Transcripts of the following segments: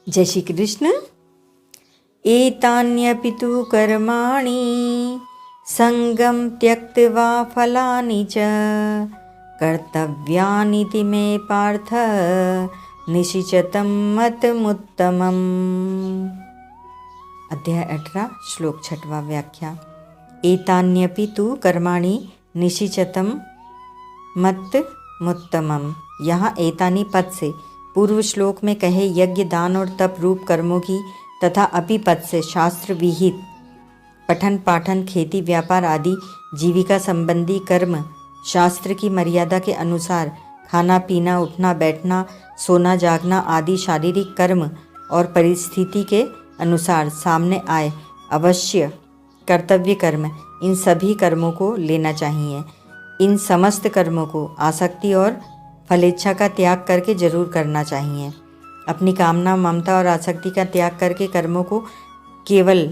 जय श्री कृष्ण। एतान्यपि तु कर्माणि संगं त्यक्त्वा फलानि च कर्तव्यानीति मे पार्थ निशिचतं मतमुत्तमम्। अध्याय 18 श्लोक 6वां व्याख्या। एतान्यपि तु कर्माणि निशिचतं मतमुत्तमम्। यहाँ एतानि पद से पूर्व श्लोक में कहे यज्ञ, दान और तप रूप कर्मों की तथा अपि पद से शास्त्र विहित पठन पाठन, खेती, व्यापार आदि जीविका संबंधी कर्म शास्त्र की मर्यादा के अनुसार खाना पीना, उठना बैठना, सोना जागना आदि शारीरिक कर्म और परिस्थिति के अनुसार सामने आए अवश्य कर्तव्य कर्म, इन सभी कर्मों को लेना चाहिए। इन समस्त कर्मों को आसक्ति और फलेच्छा का त्याग करके जरूर करना चाहिए। अपनी कामना, ममता और आसक्ति का त्याग करके कर्मों को केवल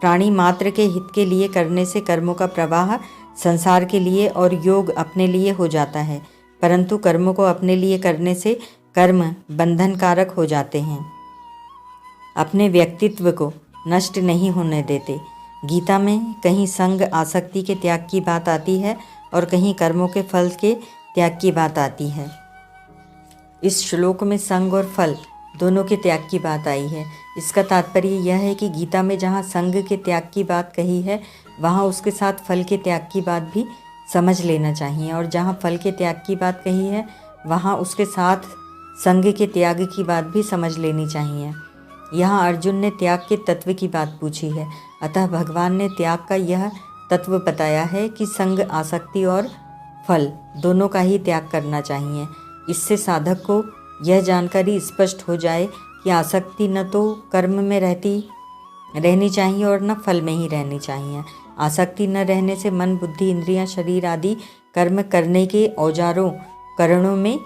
प्राणी मात्र के हित के लिए करने से कर्मों का प्रवाह संसार के लिए और योग अपने लिए हो जाता है, परंतु कर्मों को अपने लिए करने से कर्म बंधनकारक हो जाते हैं, अपने व्यक्तित्व को नष्ट नहीं होने देते। गीता में कहीं संग आसक्ति के त्याग की बात आती है और कहीं कर्मों के फल के त्याग की बात आती है। इस श्लोक में संग और फल दोनों के त्याग की बात आई है। इसका तात्पर्य यह है कि गीता में जहाँ संग के त्याग की बात कही है वहाँ उसके साथ फल के त्याग की बात भी समझ लेना चाहिए, और जहाँ फल के त्याग की बात कही है वहाँ उसके साथ संग के त्याग की बात भी समझ लेनी चाहिए। यहाँ अर्जुन ने त्याग के तत्व की बात पूछी है, अतः भगवान ने त्याग का यह तत्व बताया है कि संग, आसक्ति और फल दोनों का ही त्याग करना चाहिए। इससे साधक को यह जानकारी स्पष्ट हो जाए कि आसक्ति न तो कर्म में रहनी चाहिए और न फल में ही रहनी चाहिए। आसक्ति न रहने से मन, बुद्धि, इंद्रियां, शरीर आदि कर्म करने के औजारों, करणों में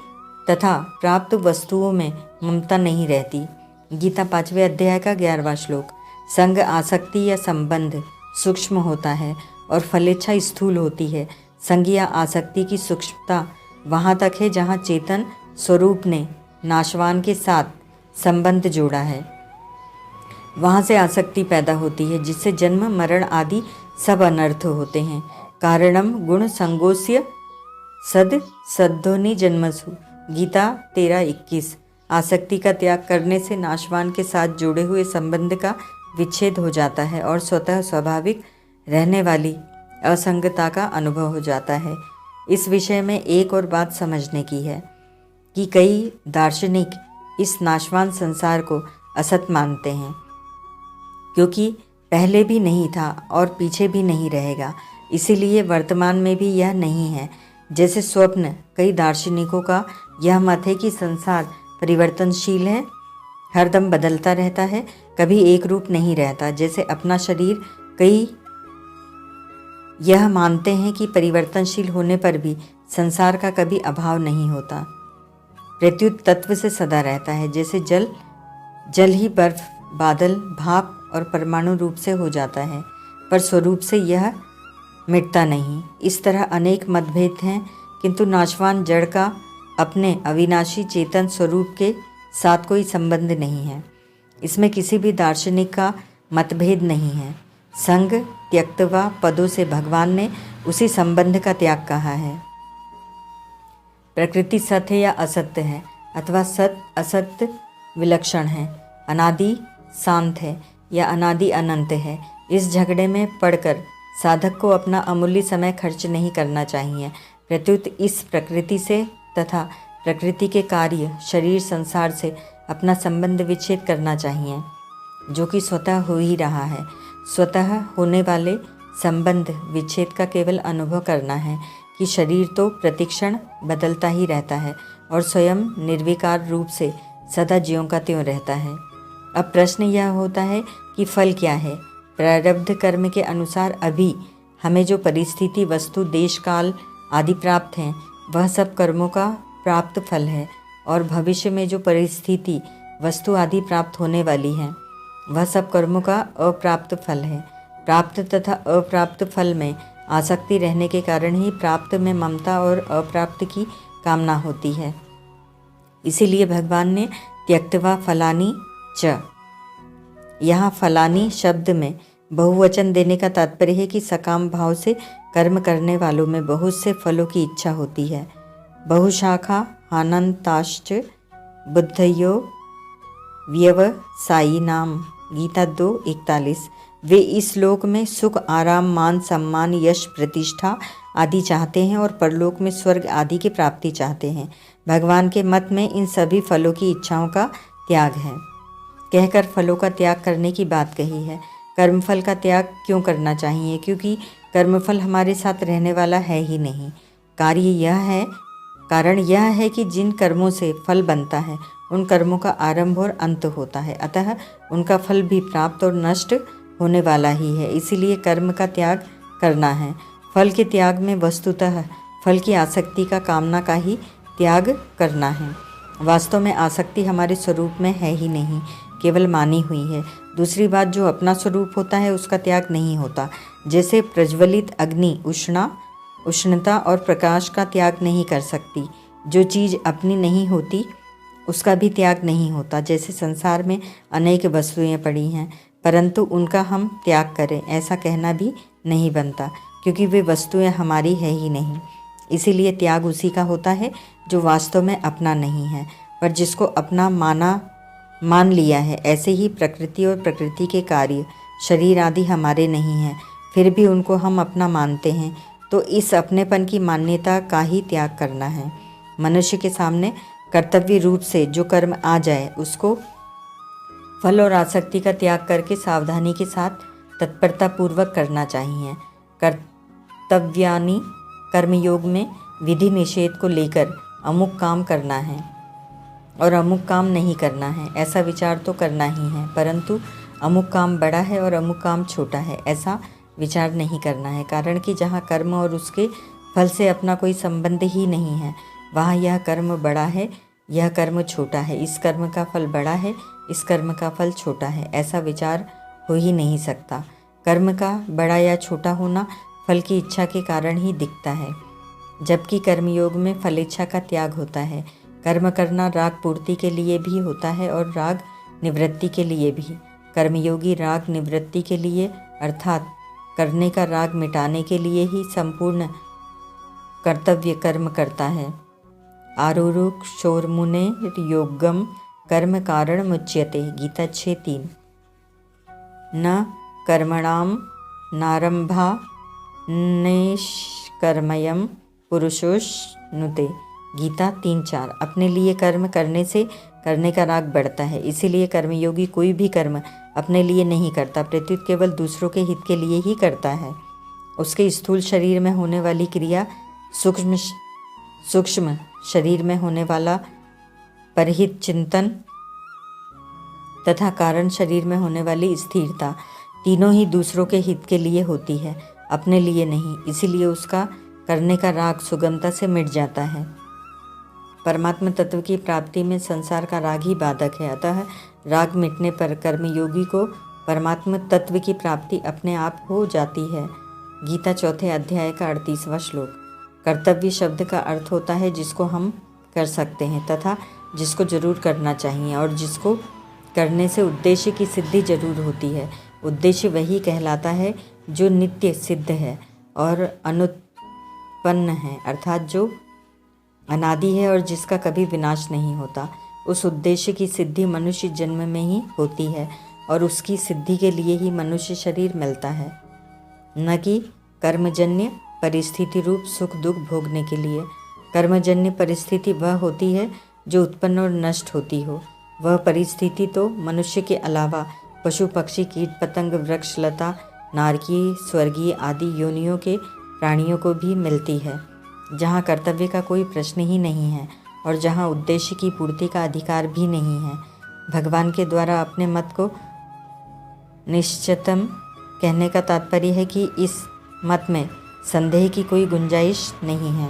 तथा प्राप्त वस्तुओं में ममता नहीं रहती। गीता 5वें अध्याय का 11वां श्लोक। संग, आसक्ति या संबंध सूक्ष्म होता है और फलेच्छा स्थूल होती है। संग या आसक्ति की सूक्ष्मता वहाँ तक है जहाँ चेतन स्वरूप ने नाशवान के साथ संबंध जोड़ा है, वहाँ से आसक्ति पैदा होती है, जिससे जन्म, मरण आदि सब अनर्थ होते हैं। कारणम गुण संगोस्य सद सद्धोनि जन्मसु। गीता 13:21। आसक्ति का त्याग करने से नाशवान के साथ जोड़े हुए संबंध का विच्छेद हो जाता है और स्वतः स्वाभाविक रहने वाली असंगता का अनुभव हो जाता है। इस विषय में एक और बात समझने की है कि कई दार्शनिक इस नाशवान संसार को असत मानते हैं, क्योंकि पहले भी नहीं था और पीछे भी नहीं रहेगा, इसीलिए वर्तमान में भी यह नहीं है। जैसे स्वप्न, कई दार्शनिकों का यह मत है कि संसार परिवर्तनशील है, हरदम बदलता रहता है, कभी एक रूप नहीं रहता। जैसे अपना शरीर, कई यह मानते हैं कि परिवर्तनशील होने पर भी संसार का कभी अभाव नहीं होता, प्रत्युत तत्व से सदा रहता है। जैसे जल ही बर्फ, बादल, भाप और परमाणु रूप से हो जाता है, पर स्वरूप से यह मिटता नहीं। इस तरह अनेक मतभेद हैं, किंतु नाशवान जड़ का अपने अविनाशी चेतन स्वरूप के साथ कोई संबंध नहीं है। इसमें किसी भी दार्शनिक का मतभेद नहीं है। संग त्यक्त्वा पदों से भगवान ने उसी संबंध का त्याग कहा है। प्रकृति सत्य या असत्य है, अथवा सत्य असत्य विलक्षण है, अनादि शांत है या अनादि अनंत है। इस झगड़े में पड़कर साधक को अपना अमूल्य समय खर्च नहीं करना चाहिए, प्रत्युत इस प्रकृति से तथा प्रकृति के कार्य, शरीर, संसार से अपना संबंध विच्छेद करना चाहिए, जो कि स्वतः हो ही रहा है। स्वतः होने वाले संबंध विच्छेद का केवल अनुभव करना है कि शरीर तो प्रतिक्षण बदलता ही रहता है और स्वयं निर्विकार रूप से सदा ज्यों का त्यों रहता है। अब प्रश्न यह होता है कि फल क्या है। प्रारब्ध कर्म के अनुसार अभी हमें जो परिस्थिति, वस्तु, देश, काल आदि प्राप्त हैं, वह सब कर्मों का प्राप्त फल है, और भविष्य में जो परिस्थिति, वस्तु आदि प्राप्त होने वाली है, वह सब कर्मों का अप्राप्त फल है। प्राप्त तथा अप्राप्त फल में आसक्ति रहने के कारण ही प्राप्त में ममता और अप्राप्त की कामना होती है। इसीलिए भगवान ने त्यक्त्वा फलानि च। यहाँ फलानी शब्द में बहुवचन देने का तात्पर्य है कि सकाम भाव से कर्म करने वालों में बहुत से फलों की इच्छा होती है। बहुशाखा हानंताश्च बुद्धयो व्यवसायी नाम, गीता 2:41। वे इस लोक में सुख, आराम, मान, सम्मान, यश, प्रतिष्ठा आदि चाहते हैं और परलोक में स्वर्ग आदि की प्राप्ति चाहते हैं। भगवान के मत में इन सभी फलों की इच्छाओं का त्याग है, कहकर फलों का त्याग करने की बात कही है। कर्मफल का त्याग क्यों करना चाहिए? क्योंकि कर्मफल हमारे साथ रहने वाला है ही नहीं। कारण यह है कि जिन कर्मों से फल बनता है उन कर्मों का आरंभ और अंत होता है, अतः उनका फल भी प्राप्त और नष्ट होने वाला ही है। इसीलिए कर्म का त्याग करना है। फल के त्याग में वस्तुतः फल की आसक्ति का, कामना का ही त्याग करना है। वास्तव में आसक्ति हमारे स्वरूप में है ही नहीं, केवल मानी हुई है। दूसरी बात, जो अपना स्वरूप होता है उसका त्याग नहीं होता। जैसे प्रज्वलित अग्नि उष्णता और प्रकाश का त्याग नहीं कर सकती, जो चीज़ अपनी नहीं होती उसका भी त्याग नहीं होता। जैसे संसार में अनेक वस्तुएं पड़ी हैं, परंतु उनका हम त्याग करें ऐसा कहना भी नहीं बनता, क्योंकि वे वस्तुएं हमारी है ही नहीं। इसीलिए त्याग उसी का होता है जो वास्तव में अपना नहीं है, पर जिसको अपना मान लिया है। ऐसे ही प्रकृति और प्रकृति के कार्य, शरीर आदि हमारे नहीं हैं, फिर भी उनको हम अपना मानते हैं, तो इस अपनेपन की मान्यता का ही त्याग करना है। मनुष्य के सामने कर्तव्य रूप से जो कर्म आ जाए उसको फल और आसक्ति का त्याग करके सावधानी के साथ तत्परता पूर्वक करना चाहिए। कर्तव्यानि कर्मयोग में विधि निषेध को लेकर अमुक काम करना है और अमुक काम नहीं करना है, ऐसा विचार तो करना ही है, परंतु अमुक काम बड़ा है और अमुक काम छोटा है, ऐसा विचार नहीं करना है। कारण कि जहाँ कर्म और उसके फल से अपना कोई संबंध ही नहीं है, वहाँ यह कर्म बड़ा है, यह कर्म छोटा है, इस कर्म का फल बड़ा है, इस कर्म का फल छोटा है, ऐसा विचार हो ही नहीं सकता। कर्म का बड़ा या छोटा होना फल की इच्छा के कारण ही दिखता है, जबकि कर्मयोग में फल इच्छा का त्याग होता है। कर्म करना राग पूर्ति के लिए भी होता है और राग निवृत्ति के लिए भी। कर्मयोगी राग निवृत्ति के लिए, अर्थात करने का राग मिटाने के लिए ही संपूर्ण कर्तव्य कर्म करता है। आरुरुक शोरमुने योगम कर्म कारण मुच्यते, गीता 6:3। न कर्मणाम नारंभा निष्कर्मयम पुरुषोश्नुते, गीता 3:4। अपने लिए कर्म करने से करने का राग बढ़ता है, इसीलिए कर्मयोगी कोई भी कर्म अपने लिए नहीं करता, प्रत्युत केवल दूसरों के हित के लिए ही करता है। उसके स्थूल शरीर में होने वाली क्रिया, सूक्ष्म शरीर में होने वाला परहित चिंतन तथा कारण शरीर में होने वाली स्थिरता, तीनों ही दूसरों के हित के लिए होती है, अपने लिए नहीं। इसीलिए उसका करने का राग सुगमता से मिट जाता है। परमात्मा तत्व की प्राप्ति में संसार का राग ही बाधक है, अतः राग मिटने पर कर्मयोगी को परमात्मा तत्व की प्राप्ति अपने आप हो जाती है। गीता 4 अध्याय का 38वां श्लोक। कर्तव्य शब्द का अर्थ होता है जिसको हम कर सकते हैं तथा जिसको जरूर करना चाहिए और जिसको करने से उद्देश्य की सिद्धि जरूर होती है। उद्देश्य वही कहलाता है जो नित्य सिद्ध है और अनुत्पन्न है, अर्थात जो अनादि है और जिसका कभी विनाश नहीं होता। उस उद्देश्य की सिद्धि मनुष्य जन्म में ही होती है और उसकी सिद्धि के लिए ही मनुष्य शरीर मिलता है, न कि कर्मजन्य परिस्थिति रूप सुख दुख भोगने के लिए। कर्मजन्य परिस्थिति वह होती है जो उत्पन्न और नष्ट होती हो। वह परिस्थिति तो मनुष्य के अलावा पशु पक्षी कीट पतंग वृक्ष लता नारकीय स्वर्गीय आदि योनियों के प्राणियों को भी मिलती है। जहाँ कर्तव्य का कोई प्रश्न ही नहीं है और जहाँ उद्देश्य की पूर्ति का अधिकार भी नहीं है। भगवान के द्वारा अपने मत को निश्चितम कहने का तात्पर्य है कि इस मत में संदेह की कोई गुंजाइश नहीं है।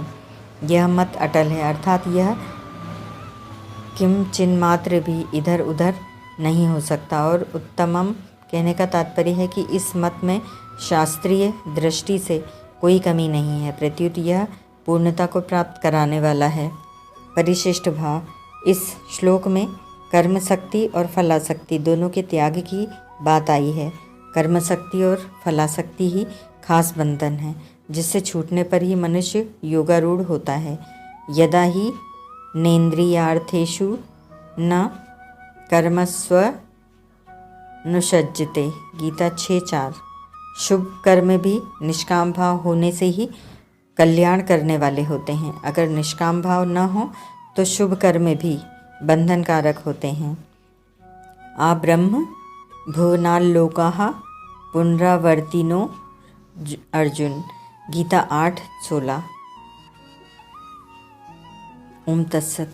यह मत अटल है, अर्थात यह किंचिन मात्र भी इधर उधर नहीं हो सकता। और उत्तमम कहने का तात्पर्य है कि इस मत में शास्त्रीय दृष्टि से कोई कमी नहीं है, प्रत्युत यह पूर्णता को प्राप्त कराने वाला है। परिशिष्ट भाव। इस श्लोक में कर्म शक्ति और फलाशक्ति दोनों के त्याग की बात आई है। कर्म शक्ति और फलाशक्ति ही खास बंधन है, जिससे छूटने पर ही मनुष्य योगारूढ़ होता है। यदा ही नेन्द्रियार्थेषु न कर्मस्वनुषज्यते, गीता 6:4। शुभ कर्म भी निष्काम भाव होने से ही कल्याण करने वाले होते हैं। अगर निष्काम भाव न हो तो शुभ कर्म भी बंधनकारक होते हैं। आ ब्रह्म भुवनाल्लोकाः पुनरावर्तिनो अर्जुन, गीता 8:16। ओम तत्सत।